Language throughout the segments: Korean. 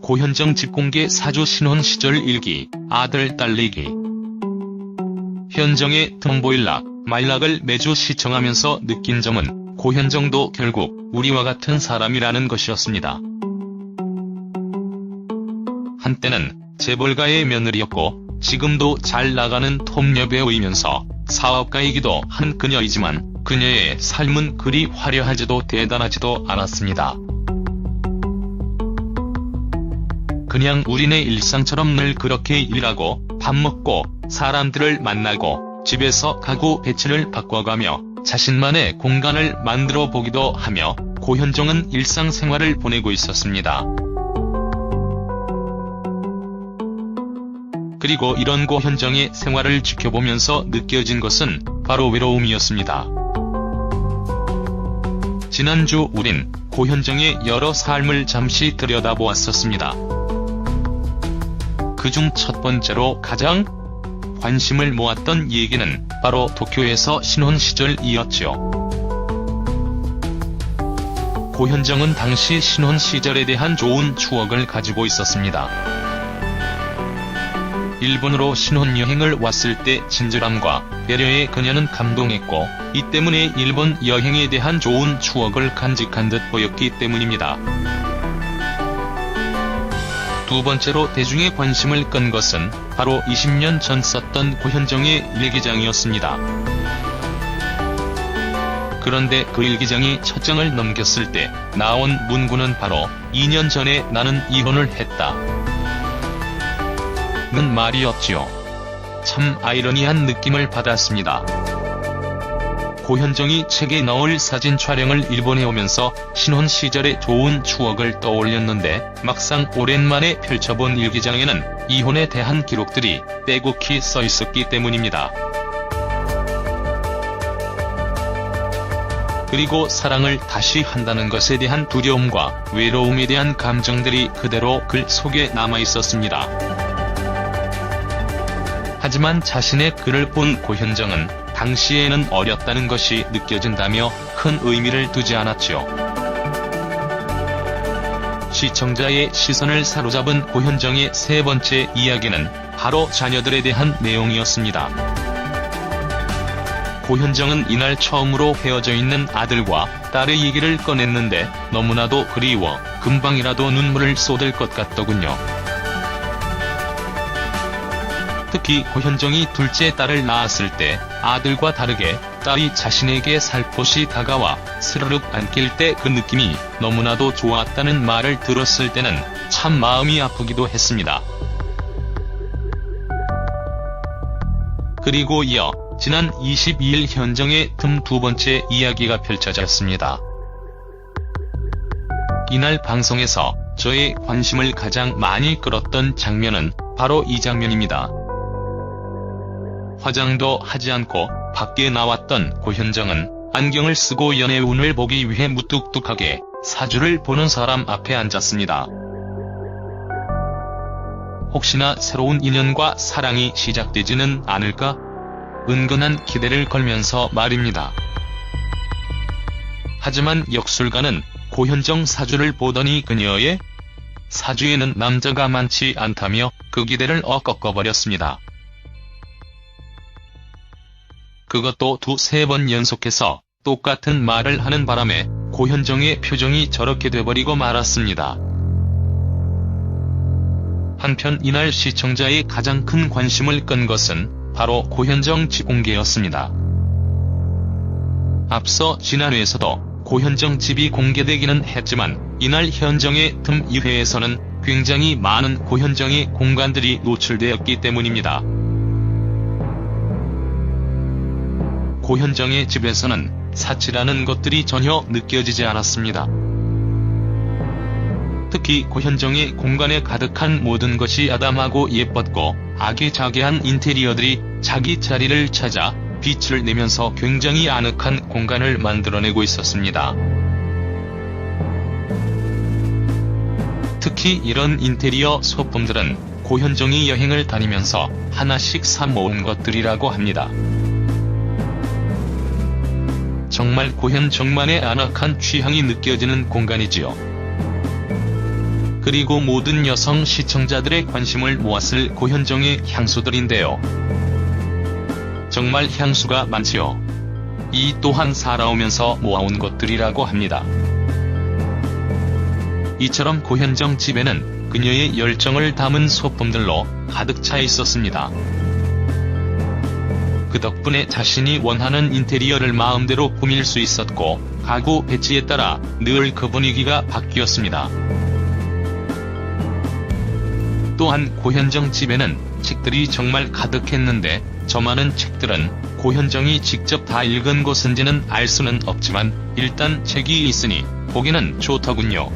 고현정 집 공개 사주 신혼 시절 일기, 아들 딸 얘기. 현정의 톰보일락, 말락을 매주 시청하면서 느낀 점은 고현정도 결국 우리와 같은 사람이라는 것이었습니다. 한때는 재벌가의 며느리였고 지금도 잘 나가는 톱 여배우이면서 사업가이기도 한 그녀이지만 그녀의 삶은 그리 화려하지도 대단하지도 않았습니다. 그냥 우리네 일상처럼 늘 그렇게 일하고 밥 먹고 사람들을 만나고 집에서 가구 배치를 바꿔가며 자신만의 공간을 만들어 보기도 하며 고현정은 일상생활을 보내고 있었습니다. 그리고 이런 고현정의 생활을 지켜보면서 느껴진 것은 바로 외로움이었습니다. 지난주 우린 고현정의 여러 삶을 잠시 들여다보았었습니다. 그중 첫 번째로 가장 관심을 모았던 얘기는 바로 도쿄에서 신혼 시절이었죠. 고현정은 당시 신혼 시절에 대한 좋은 추억을 가지고 있었습니다. 일본으로 신혼여행을 왔을 때 친절함과 배려에 그녀는 감동했고 이 때문에 일본 여행에 대한 좋은 추억을 간직한 듯 보였기 때문입니다. 두 번째로 대중의 관심을 끈 것은 바로 20년 전 썼던 고현정의 일기장이었습니다. 그런데 그 일기장이 첫 장을 넘겼을 때 나온 문구는 바로 2년 전에 나는 이혼을 했다 는 말이었지요. 참 아이러니한 느낌을 받았습니다. 고현정이 책에 넣을 사진 촬영을 일본에 오면서 신혼 시절의 좋은 추억을 떠올렸는데 막상 오랜만에 펼쳐본 일기장에는 이혼에 대한 기록들이 빼곡히 써 있었기 때문입니다. 그리고 사랑을 다시 한다는 것에 대한 두려움과 외로움에 대한 감정들이 그대로 글 속에 남아 있었습니다. 하지만 자신의 글을 본 고현정은 당시에는 어렸다는 것이 느껴진다며 큰 의미를 두지 않았죠. 시청자의 시선을 사로잡은 고현정의 세 번째 이야기는 바로 자녀들에 대한 내용이었습니다. 고현정은 이날 처음으로 헤어져 있는 아들과 딸의 얘기를 꺼냈는데 너무나도 그리워 금방이라도 눈물을 쏟을 것 같더군요. 특히 고현정이 둘째 딸을 낳았을 때 아들과 다르게 딸이 자신에게 살포시 다가와 스르륵 안길 때 그 느낌이 너무나도 좋았다는 말을 들었을 때는 참 마음이 아프기도 했습니다. 그리고 이어 지난 22일 현정의 틈 두 번째 이야기가 펼쳐졌습니다. 이날 방송에서 저의 관심을 가장 많이 끌었던 장면은 바로 이 장면입니다. 화장도 하지 않고 밖에 나왔던 고현정은 안경을 쓰고 연애 운을 보기 위해 무뚝뚝하게 사주를 보는 사람 앞에 앉았습니다. 혹시나 새로운 인연과 사랑이 시작되지는 않을까? 은근한 기대를 걸면서 말입니다. 하지만 역술가는 고현정 사주를 보더니 그녀의 사주에는 남자가 많지 않다며 그 기대를 꺾어버렸습니다. 그것도 두세 번 연속해서 똑같은 말을 하는 바람에 고현정의 표정이 저렇게 돼버리고 말았습니다. 한편 이날 시청자의 가장 큰 관심을 끈 것은 바로 고현정 집 공개였습니다. 앞서 지난회에서도 고현정 집이 공개되기는 했지만 이날 현정의 틈 2회에서는 굉장히 많은 고현정의 공간들이 노출되었기 때문입니다. 고현정의 집에서는 사치라는 것들이 전혀 느껴지지 않았습니다. 특히 고현정의 공간에 가득한 모든 것이 아담하고 예뻤고 아기자기한 인테리어들이 자기 자리를 찾아 빛을 내면서 굉장히 아늑한 공간을 만들어내고 있었습니다. 특히 이런 인테리어 소품들은 고현정이 여행을 다니면서 하나씩 사 모은 것들이라고 합니다. 정말 고현정만의 아늑한 취향이 느껴지는 공간이지요. 그리고 모든 여성 시청자들의 관심을 모았을 고현정의 향수들인데요. 정말 향수가 많지요. 이 또한 살아오면서 모아온 것들이라고 합니다. 이처럼 고현정 집에는 그녀의 열정을 담은 소품들로 가득 차 있었습니다. 그 덕분에 자신이 원하는 인테리어를 마음대로 꾸밀 수 있었고 가구 배치에 따라 늘 그 분위기가 바뀌었습니다. 또한 고현정 집에는 책들이 정말 가득했는데 저 많은 책들은 고현정이 직접 다 읽은 것인지는 알 수는 없지만 일단 책이 있으니 보기는 좋더군요.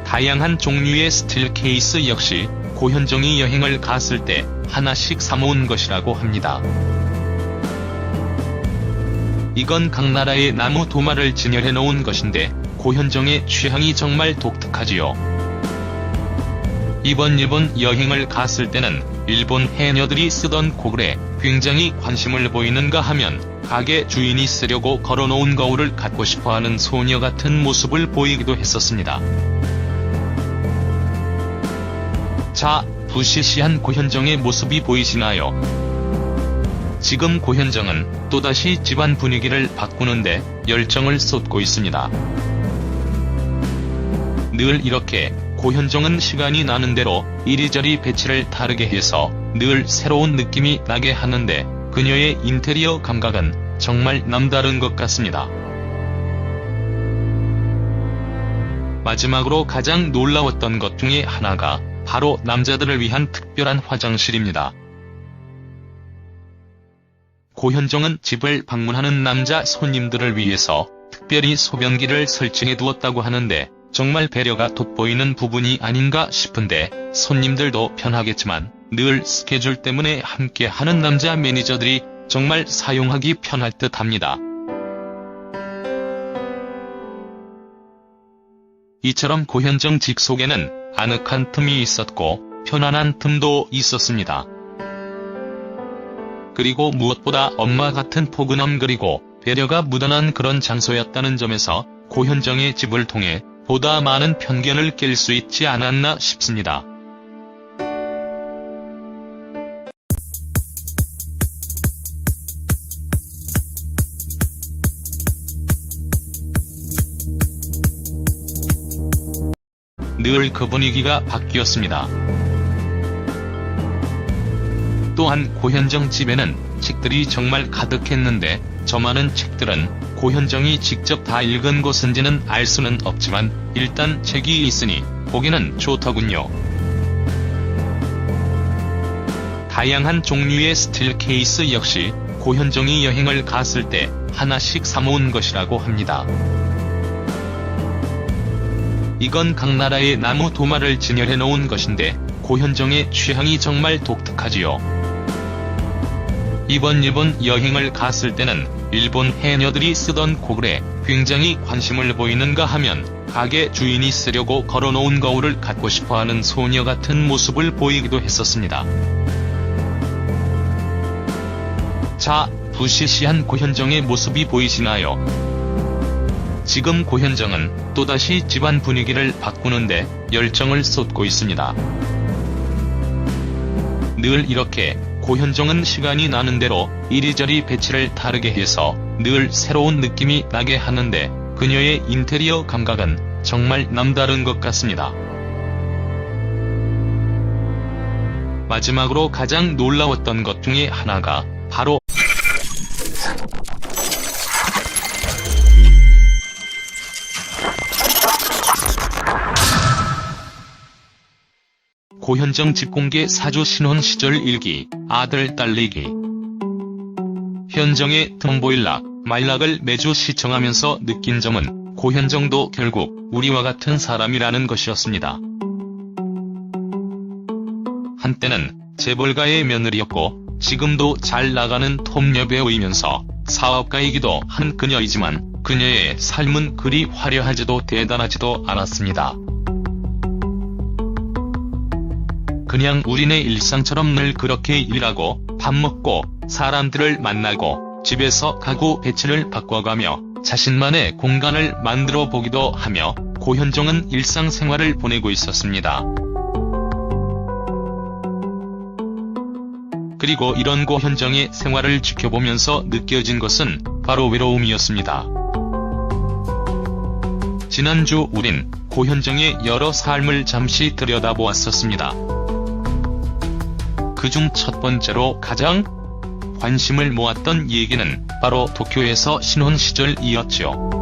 다양한 종류의 스틸 케이스 역시 고현정이 여행을 갔을 때 하나씩 사모은 것이라고 합니다. 이건 각 나라의 나무 도마를 진열해 놓은 것인데 고현정의 취향이 정말 독특하지요. 이번 일본 여행을 갔을 때는 일본 해녀들이 쓰던 고글에 굉장히 관심을 보이는가 하면 가게 주인이 쓰려고 걸어놓은 거울을 갖고 싶어하는 소녀 같은 모습을 보이기도 했었습니다. 자, 부시시한 고현정의 모습이 보이시나요? 지금 고현정은 또다시 집안 분위기를 바꾸는데 열정을 쏟고 있습니다. 늘 이렇게 고현정은 시간이 나는 대로 이리저리 배치를 다르게 해서 늘 새로운 느낌이 나게 하는데 그녀의 인테리어 감각은 정말 남다른 것 같습니다. 마지막으로 가장 놀라웠던 것 중에 하나가 바로 남자들을 위한 특별한 화장실입니다. 고현정은 집을 방문하는 남자 손님들을 위해서 특별히 소변기를 설치해 두었다고 하는데 정말 배려가 돋보이는 부분이 아닌가 싶은데 손님들도 편하겠지만 늘 스케줄 때문에 함께하는 남자 매니저들이 정말 사용하기 편할 듯 합니다. 이처럼 고현정 집 속에는 아늑한 틈이 있었고 편안한 틈도 있었습니다. 그리고 무엇보다 엄마 같은 포근함 그리고 배려가 묻어난 그런 장소였다는 점에서 고현정의 집을 통해 보다 많은 편견을 깰 수 있지 않았나 싶습니다. 늘 그 분위기가 바뀌었습니다. 또한 고현정 집에는 책들이 정말 가득했는데 저 많은 책들은 고현정이 직접 다 읽은 것인지는 알 수는 없지만 일단 책이 있으니 보기는 좋더군요. 다양한 종류의 스틸 케이스 역시 고현정이 여행을 갔을 때 하나씩 사모은 것이라고 합니다. 이건 각 나라의 나무 도마를 진열해 놓은 것인데 고현정의 취향이 정말 독특하지요. 이번 일본 여행을 갔을 때는 일본 해녀들이 쓰던 고글에 굉장히 관심을 보이는가 하면 가게 주인이 쓰려고 걸어놓은 거울을 갖고 싶어하는 소녀 같은 모습을 보이기도 했었습니다. 자, 부시시한 고현정의 모습이 보이시나요? 지금 고현정은 또다시 집안 분위기를 바꾸는데 열정을 쏟고 있습니다. 늘 이렇게 고현정은 시간이 나는 대로 이리저리 배치를 다르게 해서 늘 새로운 느낌이 나게 하는데 그녀의 인테리어 감각은 정말 남다른 것 같습니다. 마지막으로 가장 놀라웠던 것 중에 하나가 바로 고현정 집공개 사주 신혼 시절 일기, 아들 딸리기. 현정의 톰보일락, 말락을 매주 시청하면서 느낀 점은 고현정도 결국 우리와 같은 사람이라는 것이었습니다. 한때는 재벌가의 며느리였고 지금도 잘 나가는 톱 여배우이면서 사업가이기도 한 그녀이지만 그녀의 삶은 그리 화려하지도 대단하지도 않았습니다. 그냥 우리네 일상처럼 늘 그렇게 일하고 밥 먹고 사람들을 만나고 집에서 가구 배치를 바꿔가며 자신만의 공간을 만들어 보기도 하며 고현정은 일상생활을 보내고 있었습니다. 그리고 이런 고현정의 생활을 지켜보면서 느껴진 것은 바로 외로움이었습니다. 지난주 우린 고현정의 여러 삶을 잠시 들여다보았었습니다. 그중 첫 번째로 가장 관심을 모았던 얘기는 바로 도쿄에서 신혼 시절이었죠.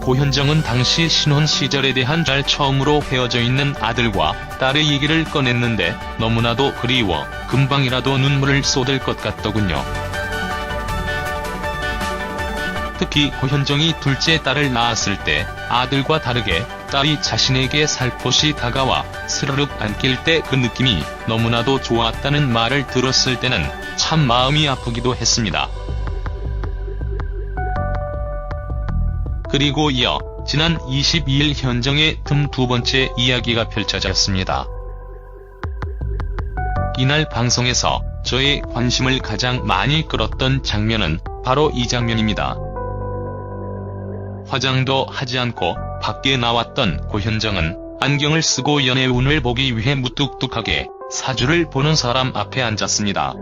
고현정은 당시 신혼 시절에 대한 날 처음으로 헤어져 있는 아들과 딸의 얘기를 꺼냈는데 너무나도 그리워 금방이라도 눈물을 쏟을 것 같더군요. 특히 고현정이 둘째 딸을 낳았을 때 아들과 다르게 딸이 자신에게 살포시 다가와 스르륵 안길 때 그 느낌이 너무나도 좋았다는 말을 들었을 때는 참 마음이 아프기도 했습니다. 그리고 이어 지난 22일 현정의 틈 두 번째 이야기가 펼쳐졌습니다. 이날 방송에서 저의 관심을 가장 많이 끌었던 장면은 바로 이 장면입니다. 화장도 하지 않고 밖에 나왔던 고현정은 안경을 쓰고 연애운을 보기 위해 무뚝뚝하게 사주를 보는 사람 앞에 앉았습니다.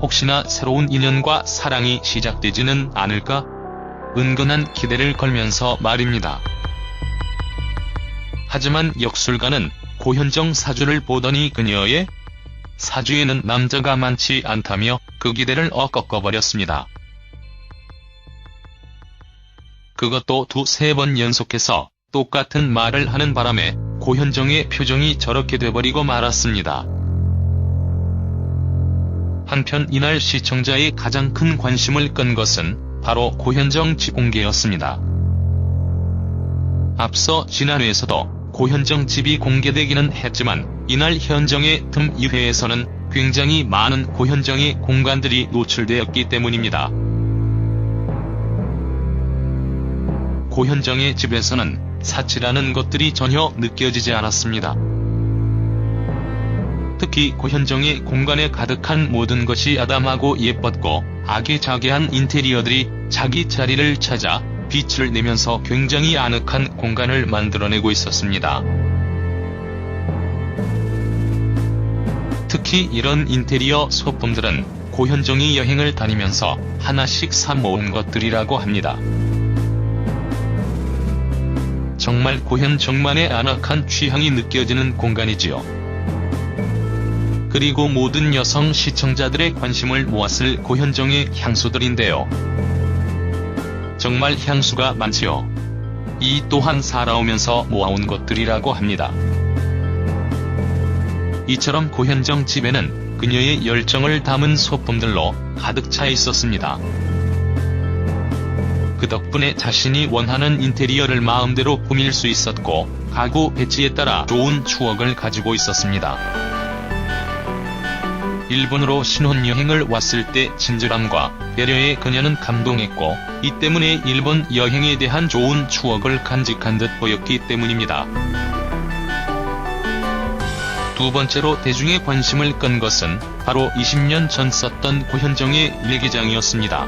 혹시나 새로운 인연과 사랑이 시작되지는 않을까? 은근한 기대를 걸면서 말입니다. 하지만 역술가는 고현정 사주를 보더니 그녀의 사주에는 남자가 많지 않다며 그 기대를 꺾어버렸습니다. 그것도 두세 번 연속해서 똑같은 말을 하는 바람에 고현정의 표정이 저렇게 돼버리고 말았습니다. 한편 이날 시청자의 가장 큰 관심을 끈 것은 바로 고현정 집 공개였습니다. 앞서 지난회에서도 고현정 집이 공개되기는 했지만 이날 현정의 틈 2회에서는 굉장히 많은 고현정의 공간들이 노출되었기 때문입니다. 고현정의 집에서는 사치라는 것들이 전혀 느껴지지 않았습니다. 특히 고현정의 공간에 가득한 모든 것이 아담하고 예뻤고 아기자기한 인테리어들이 자기 자리를 찾아 빛을 내면서 굉장히 아늑한 공간을 만들어내고 있었습니다. 특히 이런 인테리어 소품들은 고현정이 여행을 다니면서 하나씩 사 모은 것들이라고 합니다. 정말 고현정만의 아늑한 취향이 느껴지는 공간이지요. 그리고 모든 여성 시청자들의 관심을 모았을 고현정의 향수들인데요. 정말 향수가 많지요. 이 또한 살아오면서 모아온 것들이라고 합니다. 이처럼 고현정 집에는 그녀의 열정을 담은 소품들로 가득 차 있었습니다. 그 덕분에 자신이 원하는 인테리어를 마음대로 꾸밀 수 있었고 가구 배치에 따라 좋은 추억을 가지고 있었습니다. 일본으로 신혼여행을 왔을 때 친절함과 배려에 그녀는 감동했고 이 때문에 일본 여행에 대한 좋은 추억을 간직한 듯 보였기 때문입니다. 두 번째로 대중의 관심을 끈 것은 바로 20년 전 썼던 고현정의 일기장이었습니다.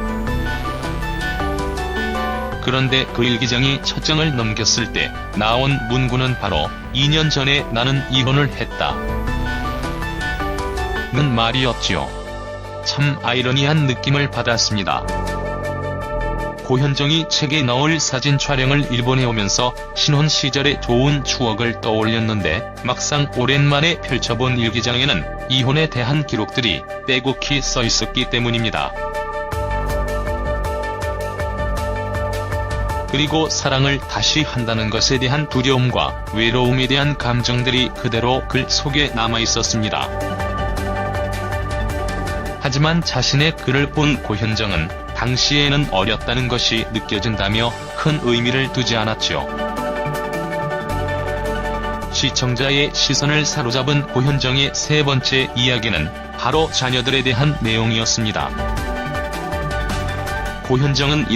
그런데 그 일기장이 첫 장을 넘겼을 때 나온 문구는 바로 2년 전에 나는 이혼을 했다 는 말이었지요. 참 아이러니한 느낌을 받았습니다. 고현정이 책에 넣을 사진 촬영을 일본에 오면서 신혼 시절의 좋은 추억을 떠올렸는데 막상 오랜만에 펼쳐본 일기장에는 이혼에 대한 기록들이 빼곡히 써 있었기 때문입니다. 그리고 사랑을 다시 한다는 것에 대한 두려움과 외로움에 대한 감정들이 그대로 글 속에 남아 있었습니다. 하지만 자신의 글을 본 고현정은 당시에는 어렸다는 것이 느껴진다며 큰 의미를 두지 않았죠. 시청자의 시선을 사로잡은 고현정의 세 번째 이야기는 바로 자녀들에 대한 내용이었습니다. 고현정은